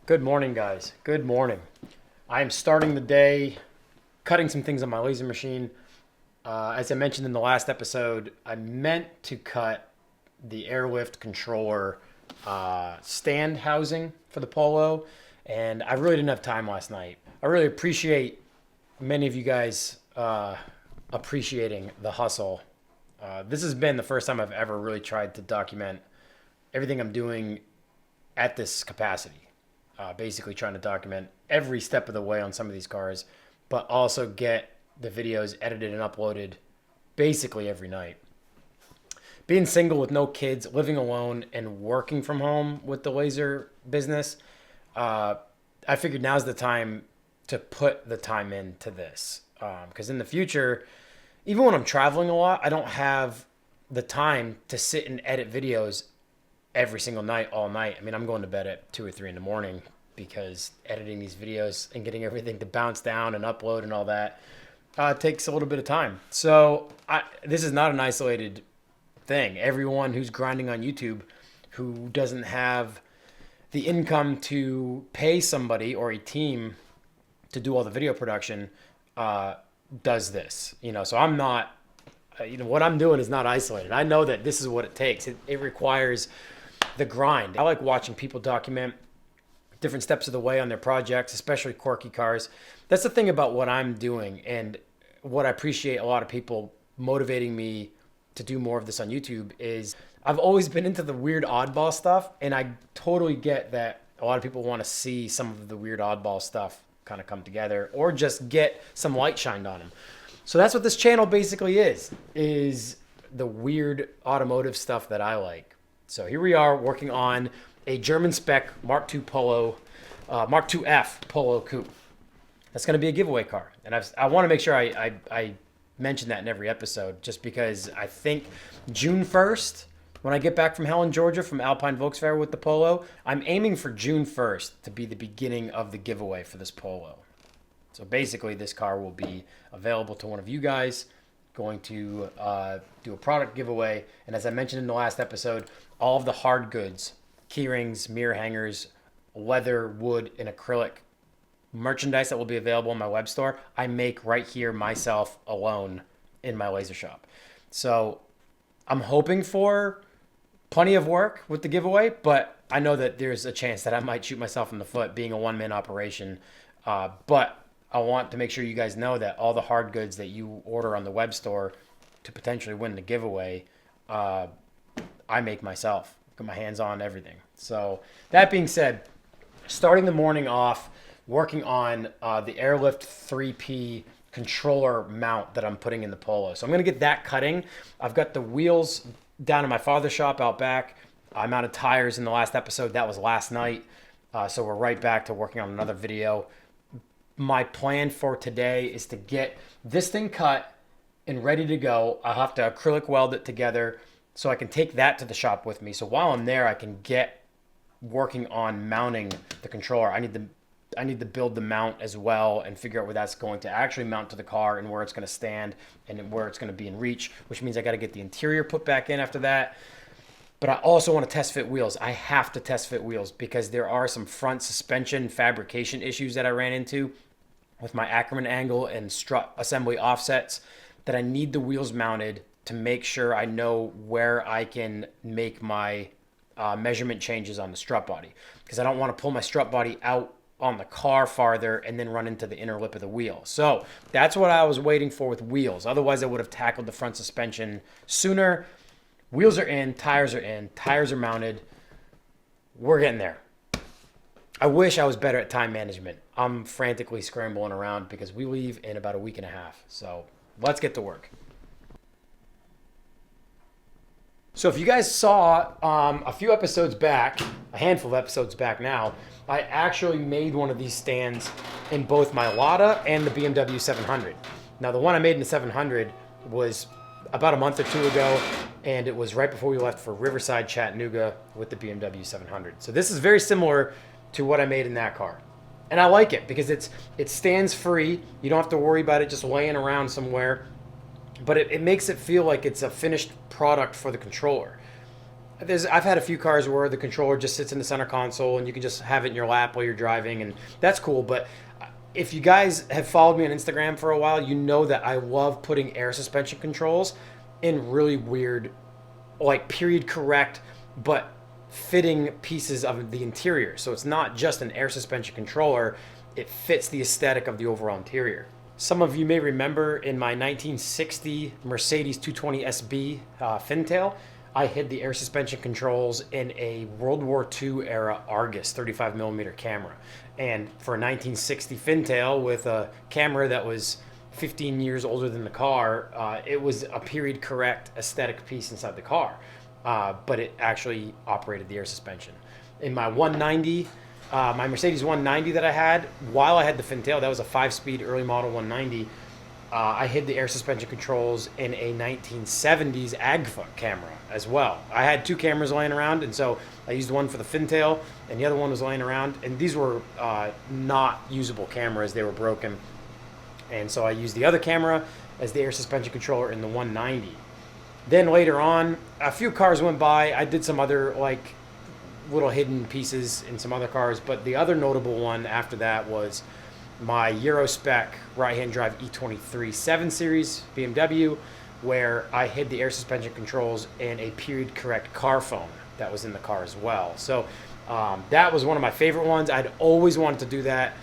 Good morning, guys. Good morning. I am starting the day cutting some things on my laser machine. As I mentioned in the last episode, I meant to cut the airlift controller stand housing for the Polo, and I really didn't have time last night. I really appreciate many of you guys appreciating the hustle. This has been the first time I've ever really tried to document everything I'm doing at this capacity. Basically trying to document every step of the way on some of these cars, but also get the videos edited and uploaded basically every night. Being single with no kids, living alone, and working from home with the laser business, I figured now's the time to put the time into this. Because in the future, even when I'm traveling a lot, I don't have the time to sit and edit videos every single night, all night. I mean, I'm going to bed at 2 or 3 in the morning because editing these videos and getting everything to bounce down and upload and all that takes a little bit of time. So this is not an isolated thing. Everyone who's grinding on YouTube who doesn't have the income to pay somebody or a team to do all the video production does this. So I'm not, what I'm doing is not isolated. I know that this is what it takes. It requires the grind. I like watching people document different steps of the way on their projects, especially quirky cars. That's the thing about what I'm doing, and what I appreciate a lot of people motivating me to do more of this on YouTube is I've always been into the weird oddball stuff, and I totally get that a lot of people want to see some of the weird oddball stuff kind of come together or just get some light shined on them. So that's what this channel basically is the weird automotive stuff that I like. So here we are working on a German spec Mark II Polo, Mark IIF Polo Coupe. That's going to be a giveaway car. And I want to make sure I mention that in every episode, just because I think June 1st, when I get back from Helen, Georgia, from Alpine Volkswagen with the Polo, I'm aiming for June 1st to be the beginning of the giveaway for this Polo. So basically, this car will be available to one of you guys, going to do a product giveaway. And as I mentioned in the last episode, all of the hard goods, key rings, mirror hangers, leather, wood, and acrylic merchandise that will be available in my web store, I make right here myself alone in my laser shop. So I'm hoping for plenty of work with the giveaway, but I know that there's a chance that I might shoot myself in the foot being a one-man operation. But I want to make sure you guys know that all the hard goods that you order on the web store to potentially win the giveaway, I make myself. Get my hands on everything. So that being said, starting the morning off working on the Airlift 3P controller mount that I'm putting in the Polo. So I'm going to get that cutting. I've got the wheels down in my father's shop out back. I mounted tires in the last episode. That was last night. So we're right back to working on another video. My plan for today is to get this thing cut and ready to go. I'll have to acrylic weld it together so I can take that to the shop with me. So while I'm there, I can get working on mounting the controller. I need to build the mount as well and figure out where that's going to actually mount to the car and where it's going to stand and where it's going to be in reach, which means I got to get the interior put back in after that. But I also want to test fit wheels. I have to test fit wheels because there are some front suspension fabrication issues that I ran into with my Ackerman angle and strut assembly offsets that I need the wheels mounted to make sure I know where I can make my measurement changes on the strut body, because I don't want to pull my strut body out on the car farther and then run into the inner lip of the wheel. So that's what I was waiting for with wheels. Otherwise, I would have tackled the front suspension sooner. Wheels are in, tires are mounted. We're getting there. I wish I was better at time management. I'm frantically scrambling around because we leave in about a week and a half. So let's get to work. So if you guys saw a few episodes back, a handful of episodes back now, I actually made one of these stands in both my Lada and the BMW 700. Now the one I made in the 700 was about a month or two ago, and it was right before we left for Riverside, Chattanooga with the BMW 700. So this is very similar to what I made in that car. And I like it because it stands free. You don't have to worry about it just laying around somewhere. But it makes it feel like it's a finished product for the controller. I've had a few cars where the controller just sits in the center console and you can just have it in your lap while you're driving, and that's cool. But if you guys have followed me on Instagram for a while, you know that I love putting air suspension controls in really weird, like period correct, but fitting pieces of the interior. So it's not just an air suspension controller, it fits the aesthetic of the overall interior. Some of you may remember in my 1960 Mercedes 220 SB Fintail, I hid the air suspension controls in a World War II era Argus 35 millimeter camera. And for a 1960 Fintail with a camera that was 15 years older than the car, it was a period correct aesthetic piece inside the car. But it actually operated the air suspension. In my 190, my Mercedes 190 that I had, while I had the Fintail, that was a 5-speed early model 190, I hid the air suspension controls in a 1970s Agfa camera as well. I had 2 cameras laying around, and so I used one for the Fintail, and the other one was laying around, and these were not usable cameras, they were broken. And so I used the other camera as the air suspension controller in the 190. Then later on, a few cars went by, I did some other like little hidden pieces in some other cars, but the other notable one after that was my Euro spec right-hand drive E23 7 Series BMW, where I hid the air suspension controls in a period correct car phone that was in the car as well. So that was one of my favorite ones. I'd always wanted to do that.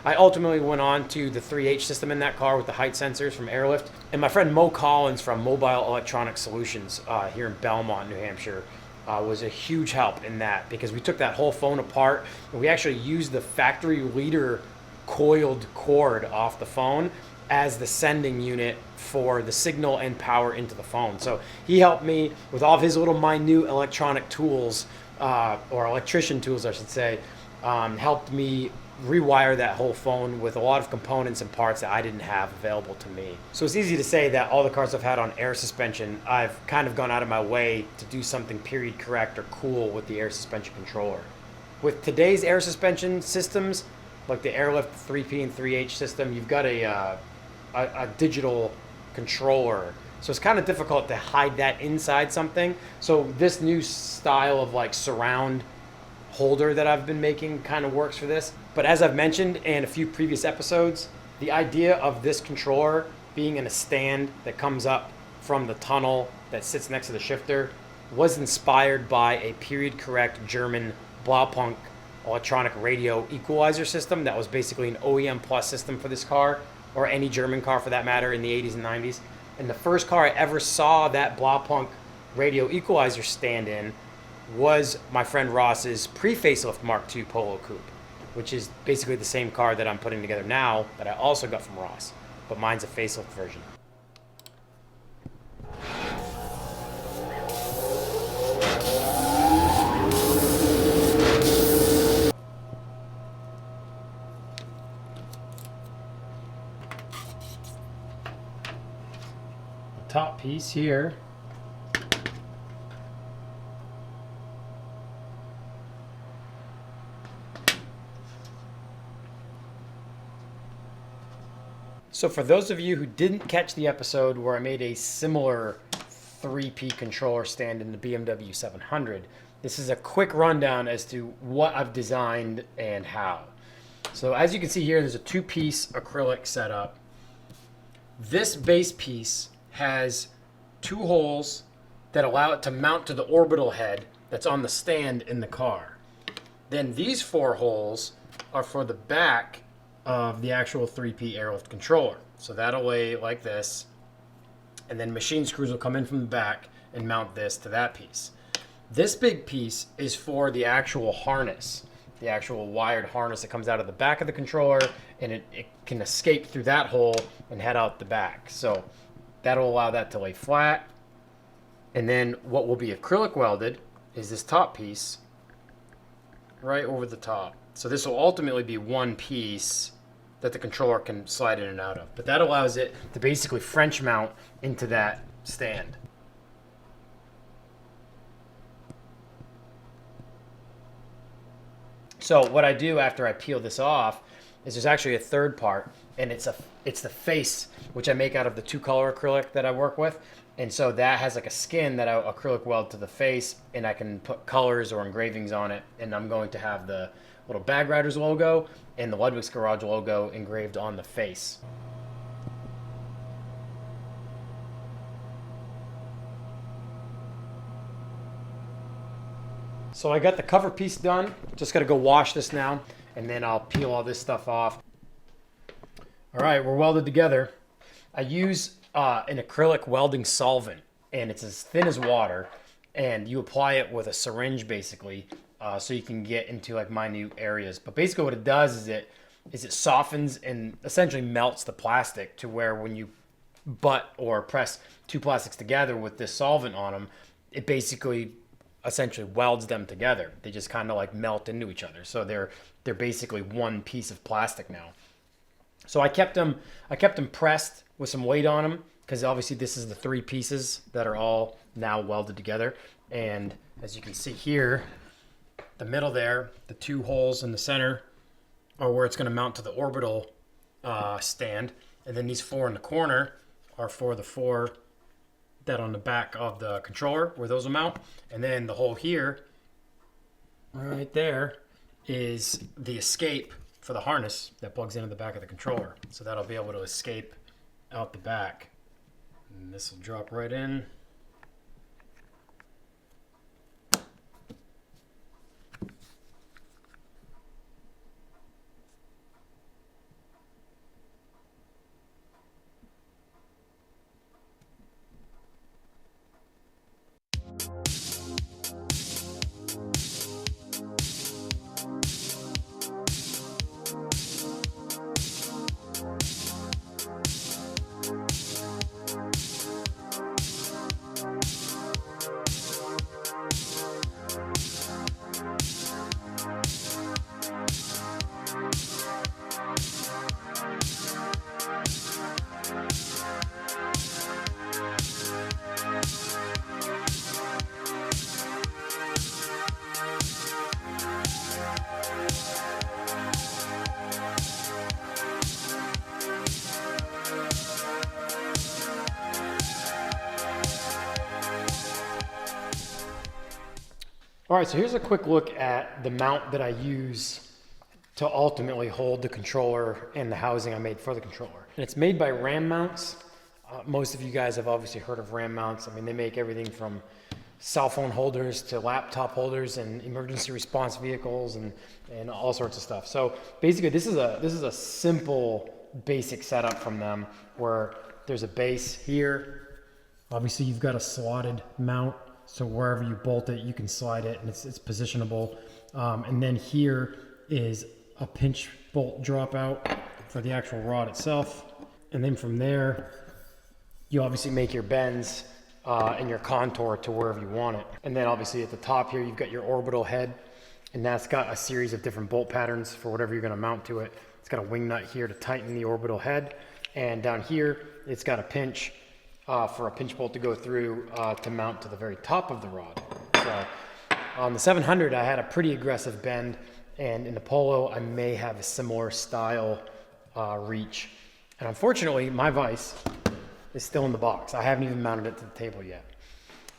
I ultimately went on to the 3H system in that car with the height sensors from Airlift. And my friend Mo Collins from Mobile Electronic Solutions here in Belmont, New Hampshire, was a huge help in that, because we took that whole phone apart and we actually used the factory leader coiled cord off the phone as the sending unit for the signal and power into the phone. So he helped me with all of his little minute electronic tools, or electrician tools, I should say, helped me rewire that whole phone with a lot of components and parts that I didn't have available to me. So it's easy to say that all the cars I've had on air suspension, I've kind of gone out of my way to do something period correct or cool with the air suspension controller. With today's air suspension systems, like the Airlift 3P and 3H system, you've got a digital controller. So it's kind of difficult to hide that inside something. So this new style of like surround holder that I've been making kind of works for this. But as I've mentioned in a few previous episodes, the idea of this controller being in a stand that comes up from the tunnel that sits next to the shifter was inspired by a period correct German Blaupunkt electronic radio equalizer system that was basically an OEM plus system for this car, or any German car for that matter, in the 80s and 90s. And the first car I ever saw that Blaupunkt radio equalizer stand in was my friend Ross's pre-facelift Mark II Polo Coupe, which is basically the same car that I'm putting together now that I also got from Ross, but mine's a facelift version. The top piece here So for those of you who didn't catch the episode where I made a similar 3P controller stand in the BMW 700, this is a quick rundown as to what I've designed and how. So as you can see here, there's a 2-piece acrylic setup. This base piece has 2 holes that allow it to mount to the orbital head that's on the stand in the car. Then these 4 holes are for the back of the actual 3P airlift controller. So that'll lay like this, and then machine screws will come in from the back and mount this to that piece. This big piece is for the actual harness. the actual wired harness that comes out of the back of the controller, and it can escape through that hole and head out the back. So that'll allow that to lay flat. And then what will be acrylic welded is this top piece right over the top. So this will ultimately be one piece that the controller can slide in and out of. But that allows it to basically French mount into that stand. So what I do after I peel this off is there's actually a third part, and it's the face, which I make out of the 2-color acrylic that I work with. And so that has like a skin that I acrylic weld to the face, and I can put colors or engravings on it. And I'm going to have the little Bag Riders logo and the Ludwick's Garage logo engraved on the face. So I got the cover piece done. Just got to go wash this now, and then I'll peel all this stuff off. All right, we're welded together. I use an acrylic welding solvent, and it's as thin as water, and you apply it with a syringe basically, so you can get into like minute areas. But basically what it does is it softens and essentially melts the plastic to where when you butt or press two plastics together with this solvent on them, it basically essentially welds them together. They just kind of like melt into each other. So they're basically one piece of plastic now. So I kept them pressed with some weight on them, because obviously this is the 3 pieces that are all now welded together. And as you can see here, the middle there, the 2 holes in the center are where it's going to mount to the orbital stand. And then these 4 in the corner are for the 4 that on the back of the controller, where those will mount. And then the hole here, right there, is the escape for the harness that plugs into the back of the controller. So that'll be able to escape out the back. And this will drop right in. All right, so here's a quick look at the mount that I use to ultimately hold the controller and the housing I made for the controller. And it's made by Ram Mounts. Most of you guys have obviously heard of Ram Mounts. I mean, they make everything from cell phone holders to laptop holders and emergency response vehicles and all sorts of stuff. So basically this is a simple basic setup from them, where there's a base here. Obviously you've got a slotted mount, so wherever you bolt it, you can slide it, and it's positionable. And then here is a pinch bolt dropout for the actual rod itself. And then from there, you obviously make your bends and your contour to wherever you want it. And then obviously at the top here, you've got your orbital head, and that's got a series of different bolt patterns for whatever you're gonna mount to it. It's got a wing nut here to tighten the orbital head. And down here, it's got a pinch for a pinch bolt to go through to mount to the very top of the rod. So on the 700, I had a pretty aggressive bend, and in the Polo, I may have a similar style reach. And unfortunately, my vise is still in the box. I haven't even mounted it to the table yet.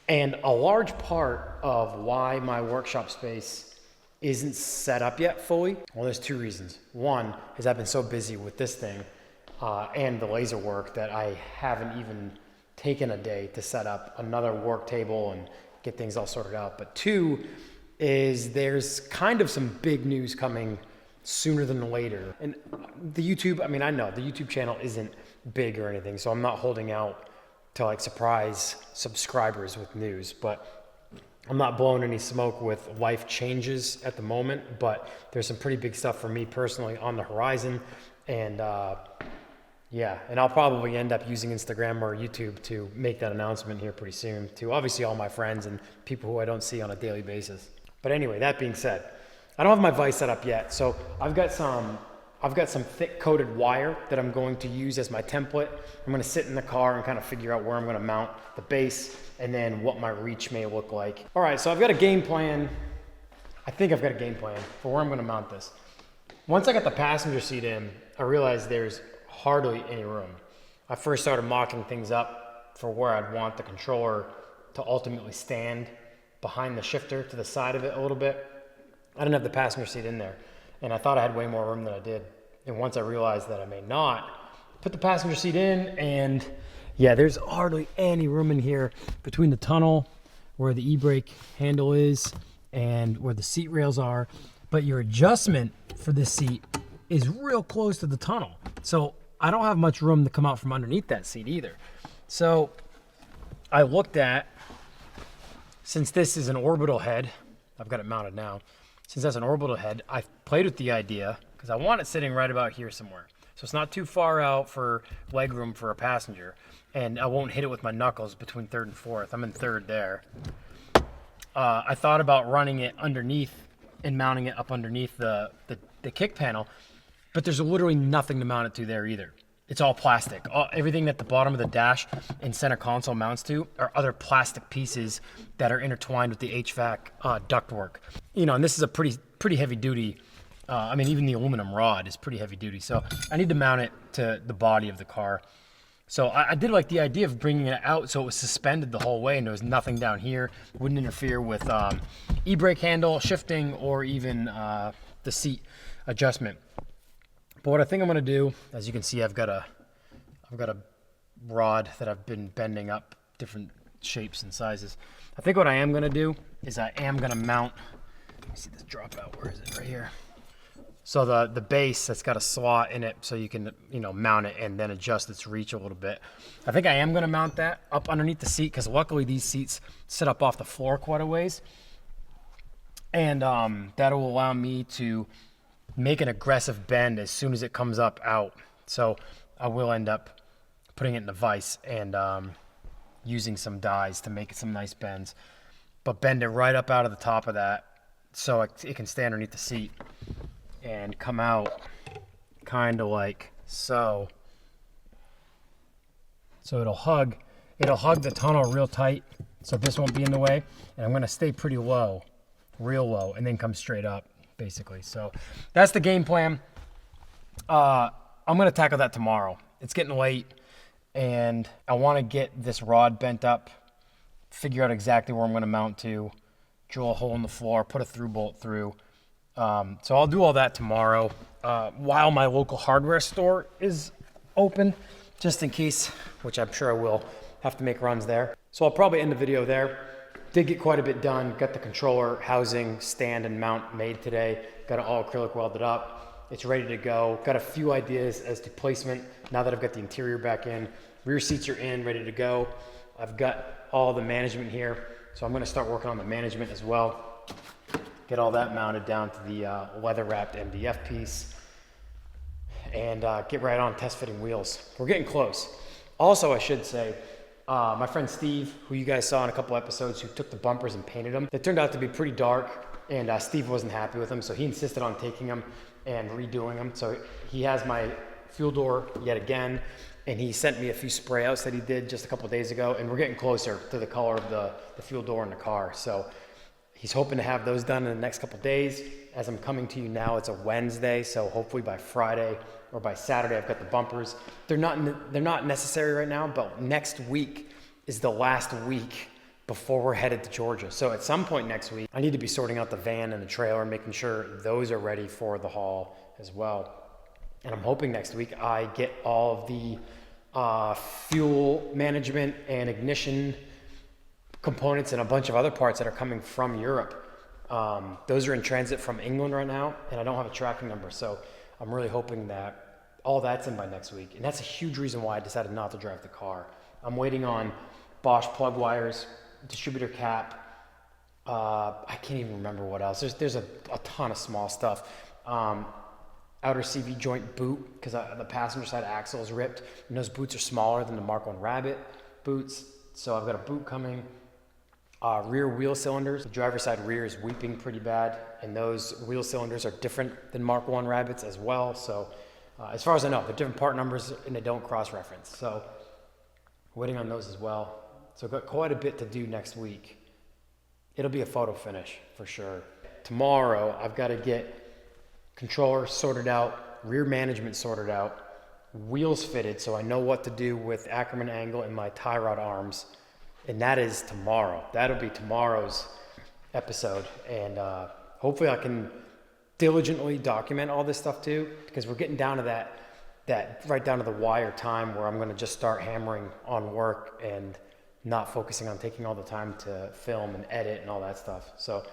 And a large part of why my workshop space isn't set up yet fully, well, there's 2 reasons. One is I've been so busy with this thing and the laser work that I haven't even taken a day to set up another work table and get things all sorted out. But 2 is there's kind of some big news coming sooner than later. And the YouTube, I mean, I know the YouTube channel isn't big or anything, so I'm not holding out to like surprise subscribers with news, but I'm not blowing any smoke with life changes at the moment, but there's some pretty big stuff for me personally on the horizon. And yeah, and I'll probably end up using Instagram or YouTube to make that announcement here pretty soon to obviously all my friends and people who I don't see on a daily basis. But anyway, that being said, I don't have my vise set up yet. So I've got some thick coated wire that I'm going to use as my template. I'm going to sit in the car and kind of figure out where I'm going to mount the base and then what my reach may look like. All right, so I've got a game plan. I think I've got a game plan for where I'm going to mount this. Once I got the passenger seat in, I realized there's hardly any room. I first started mocking things up for where I'd want the controller to ultimately stand behind the shifter to the side of it a little bit. I didn't have the passenger seat in there, and I thought I had way more room than I did. And once I realized that I may not, put the passenger seat in, and yeah, there's hardly any room in here between the tunnel where the e-brake handle is and where the seat rails are. But your adjustment for this seat is real close to the tunnel. So I don't have much room to come out from underneath that seat either. So I looked at, since this is an orbital head, I've got it mounted now. Since that's an orbital head, I played with the idea because I want it sitting right about here somewhere. So it's not too far out for leg room for a passenger. And I won't hit it with my knuckles between third and fourth. I'm in third there. I thought about running it underneath and mounting it up underneath the kick panel, but there's literally nothing to mount it to there either. It's all plastic. Everything that the bottom of the dash and center console mounts to are other plastic pieces that are intertwined with the HVAC ductwork. You know, and this is a pretty heavy duty. I mean, even the aluminum rod is pretty heavy duty. So I need to mount it to the body of the car. So I did like the idea of bringing it out so it was suspended the whole way and there was nothing down here. It wouldn't interfere with e-brake handle, shifting, or even the seat adjustment. But what I think I'm gonna do, as you can see, I've got a rod that I've been bending up different shapes and sizes. I think what I am gonna do is I am gonna mount, let me see this drop out, where is it? Right here. So the base that's got a slot in it so you can, you know, mount it and then adjust its reach a little bit. I think I am gonna mount that up underneath the seat because luckily these seats sit up off the floor quite a ways. And that will allow me to make an aggressive bend as soon as it comes up out. So I will end up putting it in the vise and using some dies to make some nice bends, but bend it right up out of the top of that so it can stay underneath the seat and come out kind of like so. So it'll hug the tunnel real tight so this won't be in the way, and I'm going to stay pretty low, real low, and then come straight up basically. So that's the game plan. I'm going to tackle that tomorrow. It's getting late and I want to get this rod bent up, figure out exactly where I'm going to mount to, drill a hole in the floor, put a through bolt through. So I'll do all that tomorrow while my local hardware store is open, just in case, which I'm sure I will have to make runs there. So I'll probably end the video there. Did get quite a bit done. Got the controller, housing, stand, and mount made today. Got it all acrylic welded up. It's ready to go. Got a few ideas as to placement now that I've got the interior back in. Rear seats are in, ready to go. I've got all the management here, so I'm going to start working on the management as well. Get all that mounted down to the leather-wrapped MDF piece, and get right on test fitting wheels. We're getting close. Also, I should say, my friend Steve, who you guys saw in a couple episodes, who took the bumpers and painted them, they turned out to be pretty dark, and Steve wasn't happy with them, so he insisted on taking them and redoing them. So he has my fuel door yet again, and he sent me a few spray outs that he did just a couple days ago, and we're getting closer to the color of the fuel door in the car. So he's hoping to have those done in the next couple days. As I'm coming to you now, it's a Wednesday, so hopefully by Friday or by Saturday, I've got the bumpers. They're not necessary right now, but next week is the last week before we're headed to Georgia. So at some point next week, I need to be sorting out the van and the trailer and making sure those are ready for the haul as well. And I'm hoping next week I get all of the fuel management and ignition components and a bunch of other parts that are coming from Europe. Those are in transit from England right now, and I don't have a tracking number. So I'm really hoping that all that's in by next week. And that's a huge reason why I decided not to drive the car. I'm waiting on Bosch plug wires, distributor cap, I can't even remember what else. There's a ton of small stuff. Outer CV joint boot, because the passenger side axle is ripped, and those boots are smaller than the Mark 1 Rabbit boots. So I've got a boot coming. Rear wheel cylinders. The driver's side rear is weeping pretty bad, and those wheel cylinders are different than Mark 1 Rabbits as well. So as far as I know, they're different part numbers and they don't cross-reference. So waiting on those as well. So I've got quite a bit to do next week. It'll be a photo finish for sure. Tomorrow, I've got to get controller sorted out, rear management sorted out, wheels fitted so I know what to do with Ackerman angle and my tie rod arms. And that is tomorrow. That'll be tomorrow's episode. And hopefully I can diligently document all this stuff too, because we're getting down to that right down to the wire time where I'm going to just start hammering on work and not focusing on taking all the time to film and edit and all that stuff. So,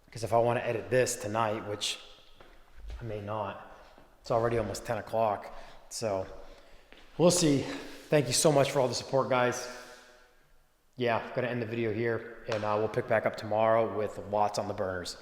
because if I want to edit this tonight, which I may not, it's already almost 10 o'clock. So we'll see. Thank you so much for all the support, guys. Yeah, I'm going to end the video here, and we'll pick back up tomorrow with lots on the burners.